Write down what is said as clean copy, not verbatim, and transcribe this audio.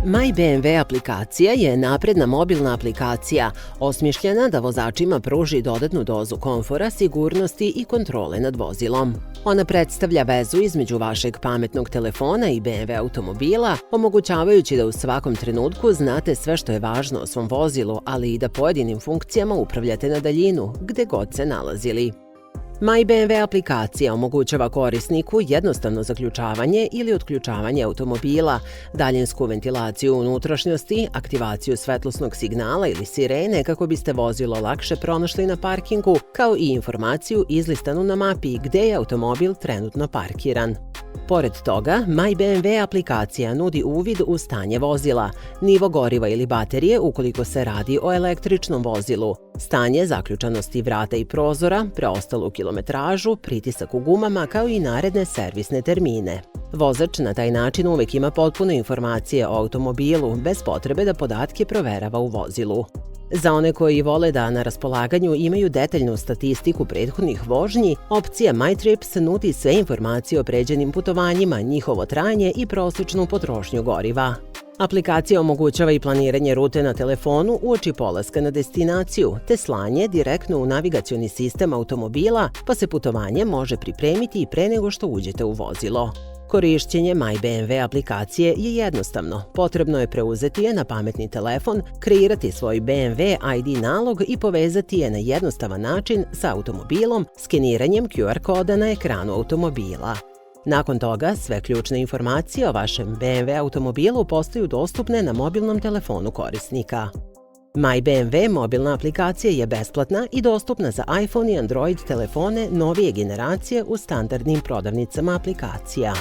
MyBMV aplikacija je napredna mobilna aplikacija, osmišljena da vozačima pruži dodatnu dozu komfora, sigurnosti i kontrole nad vozilom. Ona predstavlja vezu između vašeg pametnog telefona i BMW automobila, omogućavajući da u svakom trenutku znate sve što je važno o svom vozilu, ali i da pojedinim funkcijama upravljate na daljinu, gde god se nalazili. MyBMV aplikacija omogućava korisniku jednostavno zaključavanje ili otključavanje automobila, daljinsku ventilaciju unutrašnjosti, aktivaciju svetlosnog signala ili sirene kako biste vozilo lakše pronašli na parkingu, kao i informaciju izlistanu na mapi gde je automobil trenutno parkiran. Pored toga, MyBMV aplikacija nudi uvid u stanje vozila, nivo goriva ili baterije ukoliko se radi o električnom vozilu, stanje zaključanosti vrata i prozora, preostalu kilometražu, pritisak u gumama kao i naredne servisne termine. Vozač na taj način uvek ima potpune informacije o automobilu bez potrebe da podatke proverava u vozilu. Za one koji vole da na raspolaganju imaju detaljnu statistiku prethodnih vožnji, opcija MyTrips nudi sve informacije o pređenim putovanjima, njihovo trajanje i prosečnu potrošnju goriva. Aplikacija omogućava i planiranje rute na telefonu uoči polaska na destinaciju, te slanje direktno u navigacioni sistem automobila, pa se putovanje može pripremiti i pre nego što uđete u vozilo. Korišćenje MyBMV aplikacije je jednostavno. Potrebno je preuzeti je na pametni telefon, kreirati svoj BMW ID nalog i povezati je na jednostavan način sa automobilom skeniranjem QR koda na ekranu automobila. Nakon toga, sve ključne informacije o vašem BMW automobilu postaju dostupne na mobilnom telefonu korisnika. MyBMV mobilna aplikacija je besplatna i dostupna za iPhone i Android telefone novije generacije u standardnim prodavnicama aplikacija.